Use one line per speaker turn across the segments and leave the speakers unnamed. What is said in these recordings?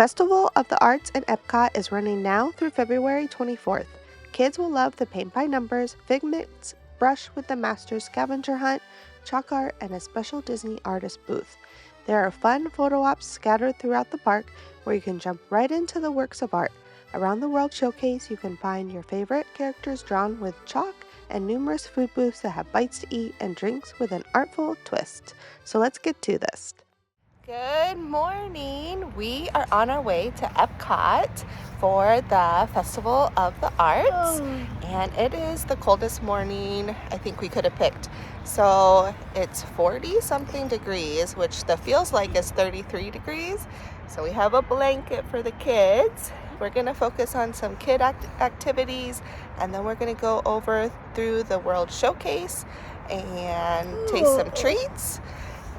Festival of the Arts in Epcot is running now through February 24th. Kids will love the paint by numbers, Figments Brush with the Masters scavenger hunt, chalk art, and a special Disney artist booth. There are fun photo ops scattered throughout the park where you can jump right into the works of art. Around the World Showcase, you can find your favorite characters drawn with chalk and numerous food booths that have bites to eat and drinks with an artful twist. So let's get to this. Good morning. We are on our way to Epcot for the Festival of the Arts, and it is the coldest morning I think we could have picked. So it's 40 something degrees, which the feels like is 33 degrees. So we have a blanket for the kids. We're going to focus on some kid activities, and then we're going to go over through the World Showcase and taste some treats.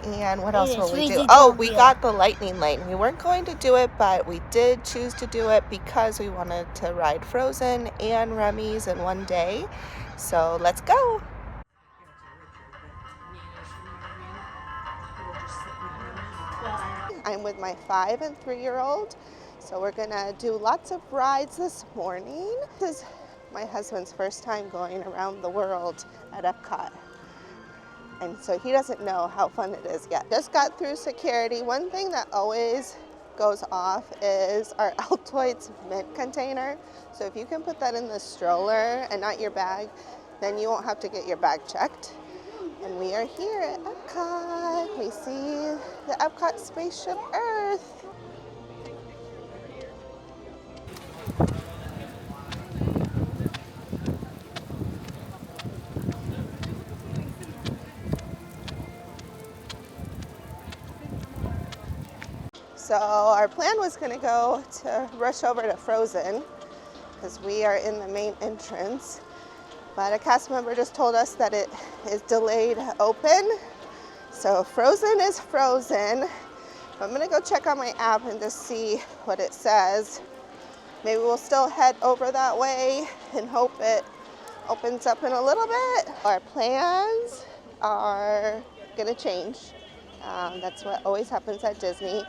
And what else will we do? Oh, we got the lightning lane. We weren't going to do it, but we did choose to do it because we wanted to ride Frozen and Remy's in one day. So let's go. I'm with my 5 and 3-year-old. So we're gonna do lots of rides this morning. This is my husband's first time going around the world at Epcot. And so he doesn't know how fun it is yet. Just got through security. One thing that always goes off is our Altoids mint container. So if you can put that in the stroller and not your bag, then you won't have to get your bag checked. And we are here at Epcot. We see the Epcot spaceship Earth. So our plan was going to rush over to Frozen because we are in the main entrance, but a cast member just told us that it is delayed open. So Frozen is frozen. I'm going to go check on my app and just see what it says. Maybe we'll still head over that way and hope it opens up in a little bit. Our plans are going to change. That's what always happens at Disney.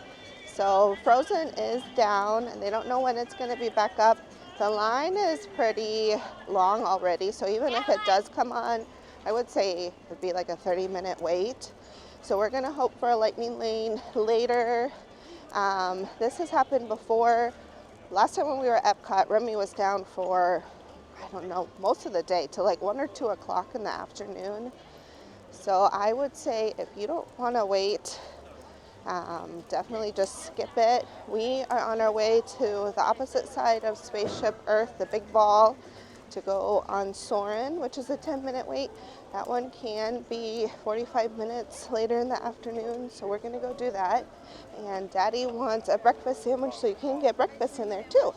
So Frozen is down and they don't know when it's going to be back up. The line is pretty long already, so even if it does come on, I would say it would be like a 30-minute wait. So we're going to hope for a lightning lane later. This has happened before. Last time when we were at Epcot, Remy was down for, I don't know, most of the day till like 1 or 2 o'clock in the afternoon. So I would say if you don't want to wait, definitely just skip it. We are on our way to the opposite side of Spaceship Earth, the big ball, to go on Soarin, which is a 10-minute wait. That one can be 45 minutes later in the afternoon, so we're going to go do that. And Daddy wants a breakfast sandwich, so you can get breakfast in there too.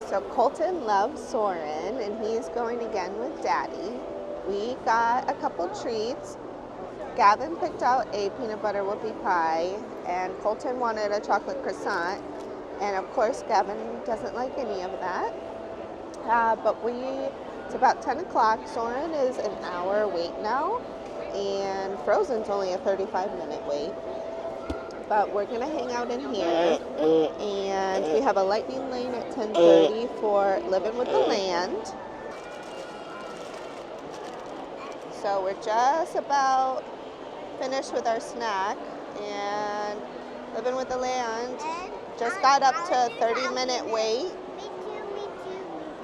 So Colton loves Soarin, and he's going again with Daddy. We got a couple treats. Gavin picked out a peanut butter whoopie pie, and Colton wanted a chocolate croissant. And of course, Gavin doesn't like any of that. But it's about 10 o'clock. Soarin is an hour wait now, and Frozen's only a 35-minute wait. But we're gonna hang out in here, and we have a lightning lane at 10:30 for Living with the Land. So we're just about finished with our snack, and Living with the Land just got up to a 30-minute wait.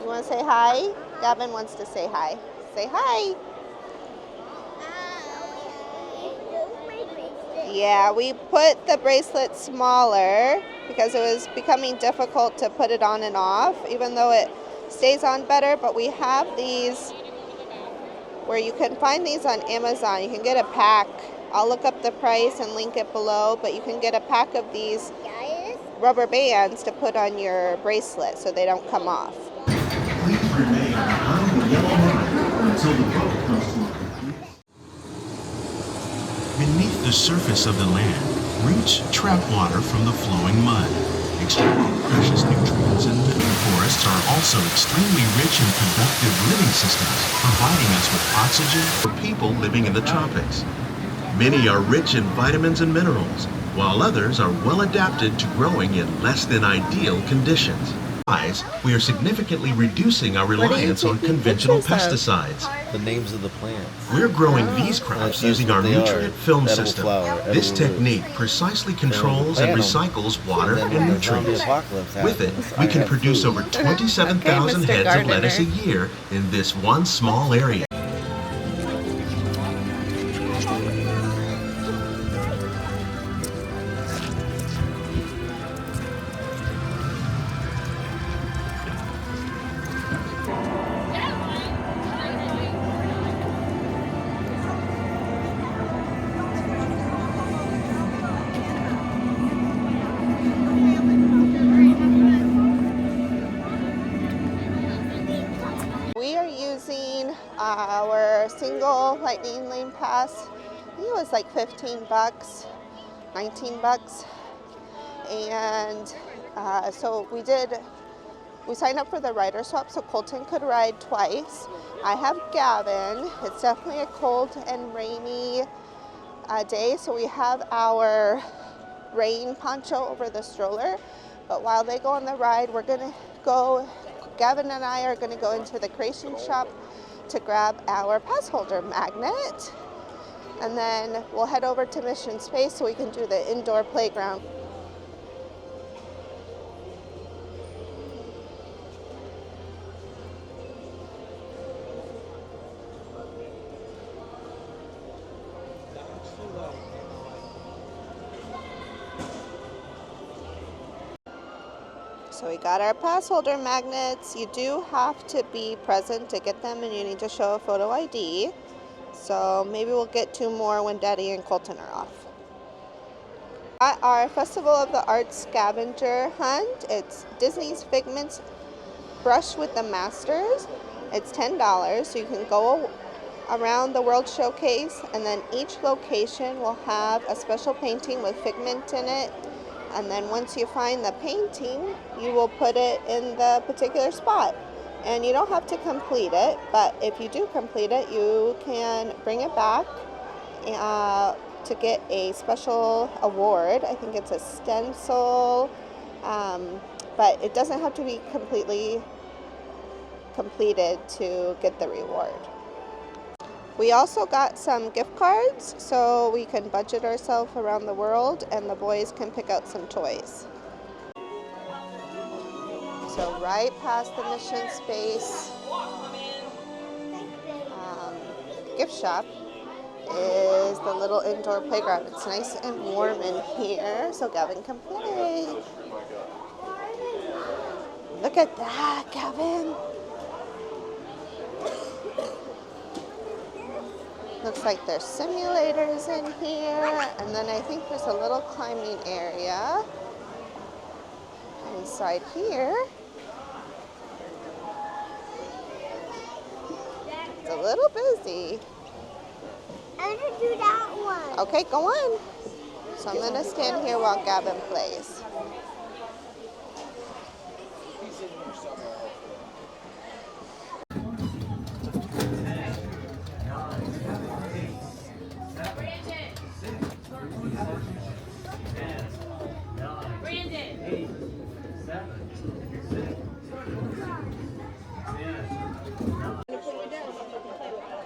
You want to say hi? Gavin wants to say hi. Say hi. Yeah, we put the bracelet smaller because it was becoming difficult to put it on and off, even though it stays on better. But we have these where you can find these on Amazon. You can get a pack. I'll look up the price and link it below, but you can get a pack of these rubber bands to put on your bracelet so they don't come off.
Please remain behind the yellow line until the boat comes to a complete. Beneath the surface of the land, roots trap water from the flowing mud. Extracting precious nutrients and mineral forests are also extremely rich in productive living systems, providing us with oxygen for people living in the tropics. Many are rich in vitamins and minerals, while others are well adapted to growing in less than ideal conditions. We are significantly reducing our reliance on conventional pesticides.
The names of the plants.
We're growing these crops using our nutrient film system. This technique precisely controls and recycles water and nutrients. With it, we can produce over 27,000 heads of lettuce a year in this one small area.
We are using our single lightning lane pass. I think it was like 15 bucks, 19 bucks. And so we signed up for the rider swap so Colton could ride twice. I have Gavin. It's definitely a cold and rainy day, so we have our rain poncho over the stroller. But while they go on the ride, Gavin and I are going to go into the creation shop to grab our pass holder magnet. And then we'll head over to Mission Space so we can do the indoor playground. So we got our pass holder magnets. You do have to be present to get them, and you need to show a photo ID. So maybe we'll get 2 more when Daddy and Colton are off. At our Festival of the Arts scavenger hunt, it's Disney's Figments Brush with the Masters. It's $10, so you can go around the World Showcase, and then each location will have a special painting with Figment in it. And then once you find the painting, you will put it in the particular spot. And you don't have to complete it, but if you do complete it, you can bring it back to get a special award. I think it's a stencil, but it doesn't have to be completely completed to get the reward. We also got some gift cards so we can budget ourselves around the world, and the boys can pick out some toys. So right past the Mission Space gift shop is the little indoor playground. It's nice and warm in here so Gavin can play. Look at that, Gavin. Looks like there's simulators in here, and then I think there's a little climbing area inside here. It's a little busy.
I'm gonna do that one.
Okay, go on. So I'm gonna stand here while Gavin plays.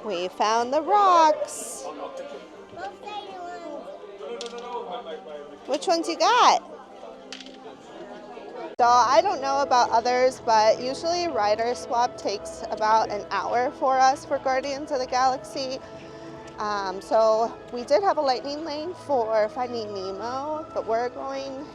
We found the rocks. Which ones you got? So I don't know about others, but usually rider swap takes about an hour for us for Guardians of the Galaxy. So we did have a lightning lane for Finding Nemo, but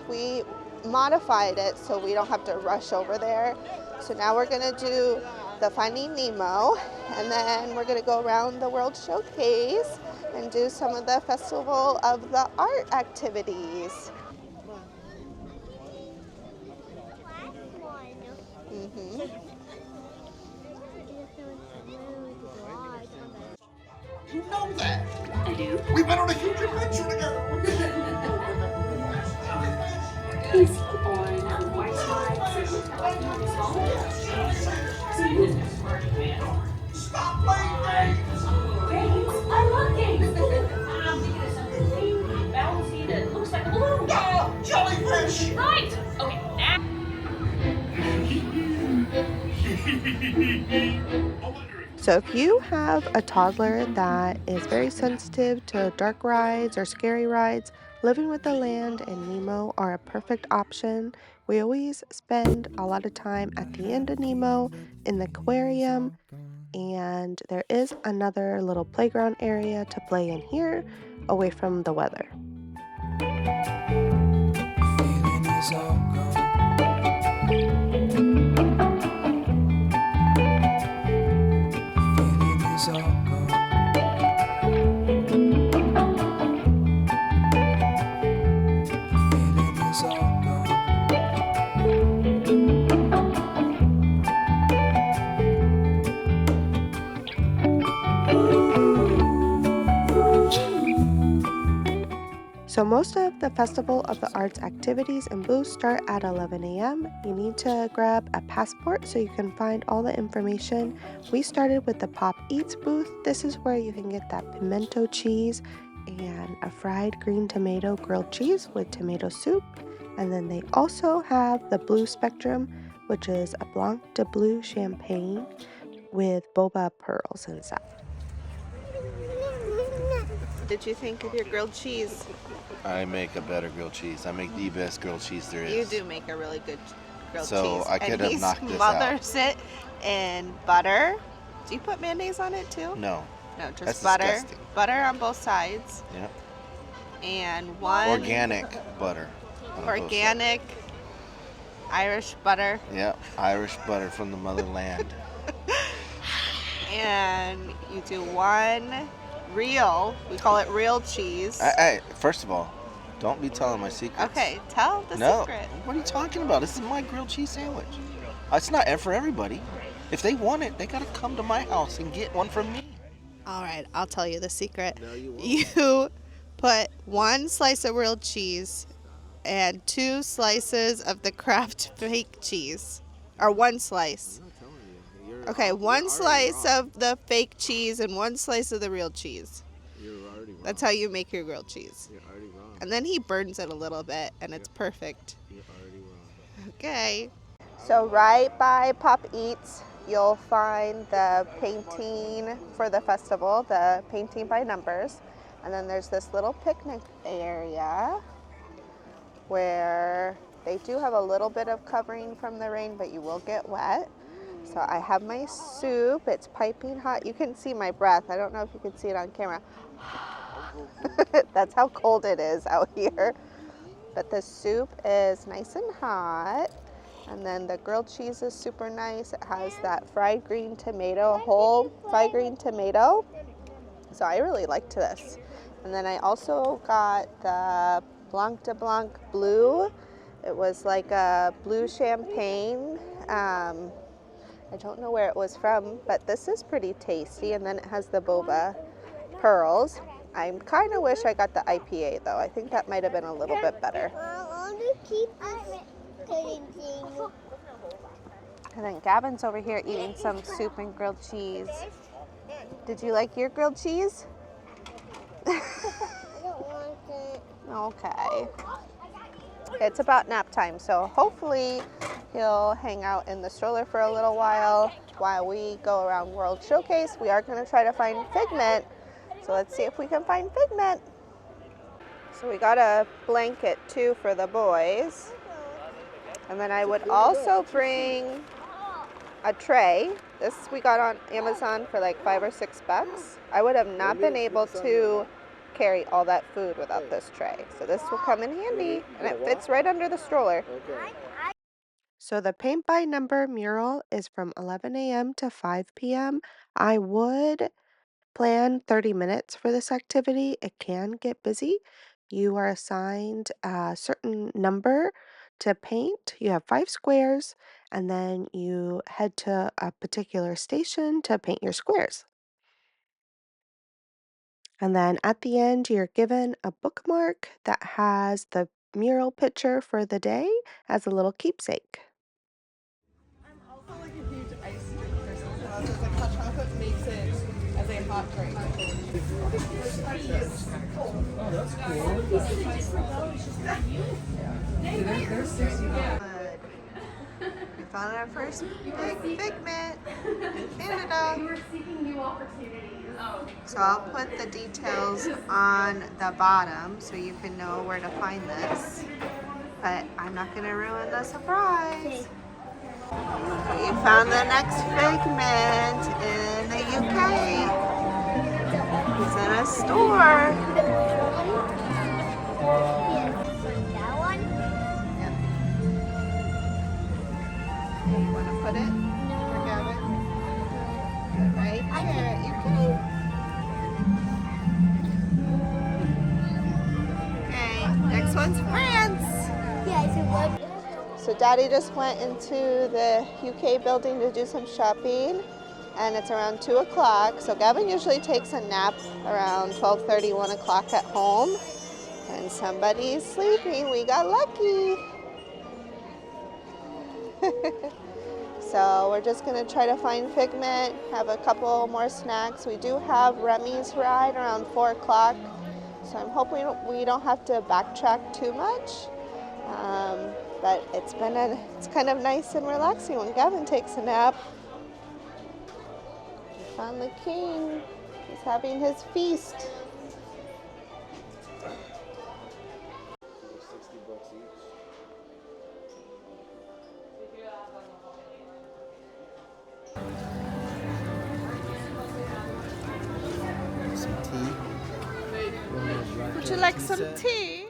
we modified it so we don't have to rush over there. So now we're gonna do the Finding Nemo, and then we're gonna go around the World Showcase and do some of the Festival of the Art activities.
You know that. I do. We've been on a huge adventure together.
He's on white slides
Stop playing games.
games. I love games. I'm thinking of something really bouncy that looks like a balloon.
Oh, jellyfish.
Right. Okay, now.
So if you have a toddler that is very sensitive to dark rides or scary rides, Living with the Land and Nemo are a perfect option. We always spend a lot of time at the end of Nemo in the aquarium, and there is another little playground area to play in here away from the weather.
Feeling is all gone. Feeling is all gone. Feeling is all gone.
So most of the Festival of the Arts activities and booths start at 11 a.m. You need to grab a passport so you can find all the information. We started with the Pop Eats booth. This is where you can get that pimento cheese and a fried green tomato grilled cheese with tomato soup. And then they also have the Blue Spectrum, which is a Blanc de Bleu champagne with boba pearls inside. What did you think of your grilled cheese?
I make a better grilled cheese. I make the best grilled cheese there is.
You do make a really good grilled cheese.
So I could have knocked this
out.
out.
He smothers it in butter. Do you put mayonnaise on it too?
No.
No, just
That's
butter.
disgusting.
Butter on both sides.
Yep.
And one
Organic butter. on both
organic Irish butter.
sides. Yep. Irish butter from the motherland.
And you do one real, we call it real cheese.
Hey, first of all, don't be telling my secrets.
Okay, tell the
No.
secret.
What are you talking about? This is my grilled cheese sandwich. It's not for everybody. If they want it, they gotta come to my house and get one from me.
All right, I'll tell you the secret.
No, you won't.
You put one slice of real cheese and 2 slices of the Kraft fake cheese. Or one slice. Okay, one slice of the fake cheese and 1 slice of the real cheese.
You're already wrong.
That's how you make your grilled cheese.
You're already wrong.
And then he burns it a little bit, and it's perfect.
You're already wrong.
Okay. So right by Pop Eats, you'll find the painting for the festival, the painting by numbers. And then there's this little picnic area where they do have a little bit of covering from the rain, but you will get wet. So I have my soup. It's piping hot. You can see my breath. I don't know if you can see it on camera. That's how cold it is out here. But the soup is nice and hot. And then the grilled cheese is super nice. It has that fried green tomato, a whole fried green tomato. So I really liked this. And then I also got the Blanc de Blanc Blue. It was like a blue champagne. I don't know where it was from, but this is pretty tasty. And then it has the boba pearls. I kind of wish I got the IPA though. I think that might have been a little bit better.
I want to keep cutting things.
And then Gavin's over here eating some soup and grilled cheese. Did you like your grilled cheese?
I don't want it.
Okay. It's about nap time, so hopefully he'll hang out in the stroller for a little while we go around World Showcase. We are going to try to find Figment, so let's see if we can find Figment. So we got a blanket too for the boys, and then I would also bring a tray. This we got on Amazon for like $5 or $6. I would have not been able to carry all that food without this tray. So this will come in handy, and it fits right under the stroller. So the paint by number mural is from 11 a.m. to 5 p.m. I would plan 30 minutes for this activity. It can get busy. You are assigned a certain number to paint. You have 5 squares, and then you head to a particular station to paint your squares. And then at the end, you're given a bookmark that has the mural picture for the day as a little keepsake.
I'm also like a huge ice cream person, so it's like hot chocolate makes it as a hot drink.
We found our first big Figment in Canada.
We were seeking new opportunities.
So I'll put the details on the bottom so you can know where to find this. But I'm not going to ruin the surprise. We found the next Figment in the UK. It's in a store.
That one?
Yep. You want to put it? For Gavin? Right here. You can. Okay, next one's France.
Yeah, so what?
So Daddy just went into the UK building to do some shopping, and it's around 2 o'clock. So Gavin usually takes a nap around 12:30, 1 o'clock at home, and somebody's sleeping. We got lucky. So we're just gonna try to find Figment, have a couple more snacks. We do have Remy's ride around 4 o'clock, so I'm hoping we don't have to backtrack too much. But it's kind of nice and relaxing when Gavin takes a nap. We found the king. He's having his feast.
Some tea.
Would you like some tea?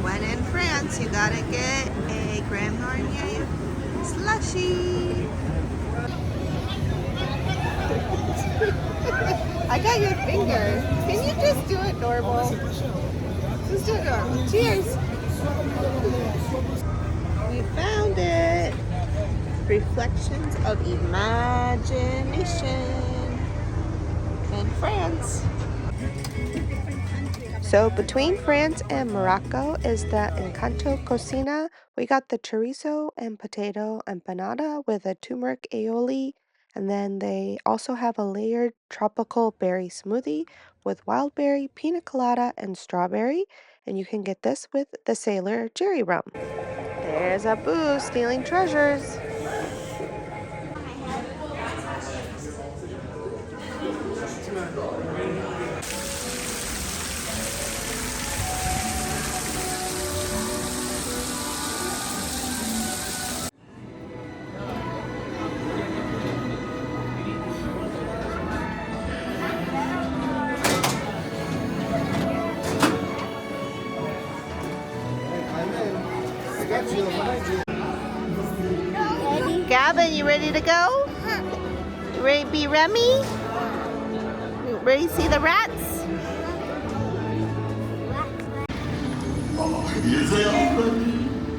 When in France, you gotta get a Grand Marnier slushie. I got your finger. Can you just do it normal? Just do it normal. Cheers. We found it. Reflections of Imagination in France. So between France and Morocco is the Encanto Cuisina. We got the chorizo and potato empanada with a turmeric aioli. And then they also have a layered tropical berry smoothie with wild berry, pina colada, and strawberry. And you can get this with the Sailor Jerry rum. There's Abu stealing treasures. Gavin, you ready to go? You ready to be Remy? You ready to see the rats?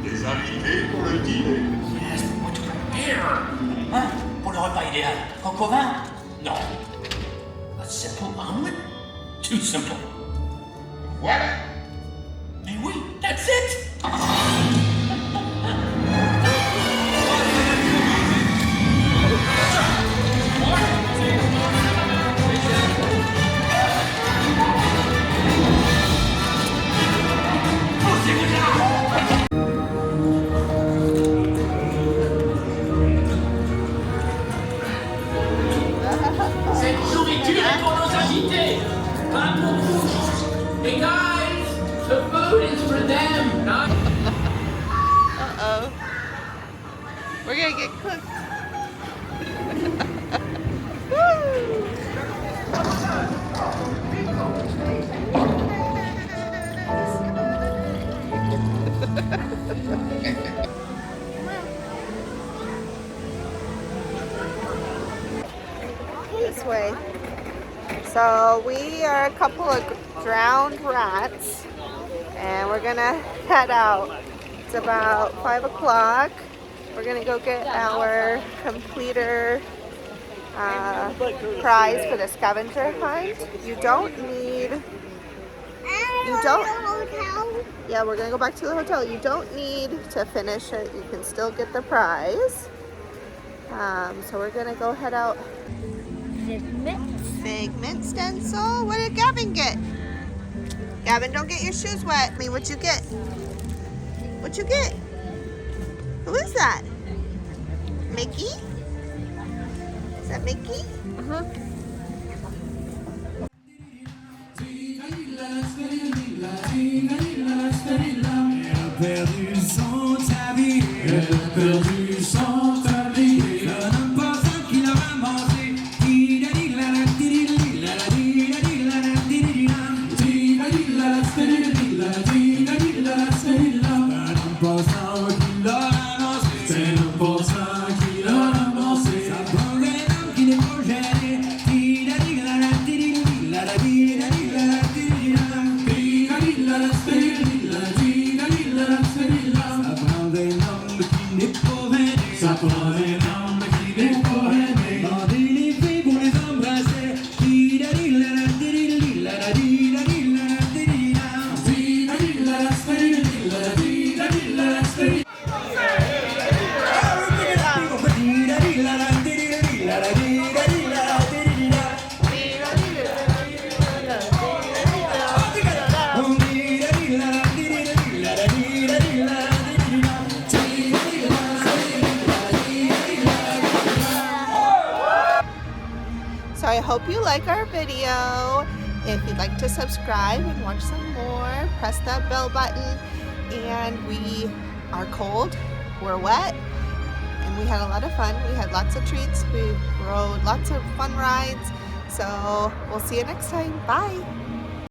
Des invités pour le dîner.
Yes, but what to prepare? Hein? Pour le repas idéal, coq au vin? Non. A simple omelet? Too simple.
Voilà.
Mais oui, that's it! Cette nourriture est pour nos invités, pas pour vous. Hey guys, the food is for them, not.
Uh-oh. We're gonna get cooked. This way. So we are a couple of drowned rats and we're gonna head out. It's about 5 o'clock. We're gonna go get our completer prize for the scavenger hunt. You don't need, yeah, we're gonna go back to the hotel. You don't need to finish it. You can still get the prize. So we're gonna go head out. Figment stencil. What did Gavin get? Gavin, don't get your shoes wet. I mean, what'd you get? What'd you get? Who is that? Mickey? Is that Mickey? Uh-huh. So I hope you like our video. If you'd like to subscribe and watch some more, press that bell button. And we are cold, we're wet, and we had a lot of fun. We had lots of treats. We rode lots of fun rides. So we'll see you next time. Bye.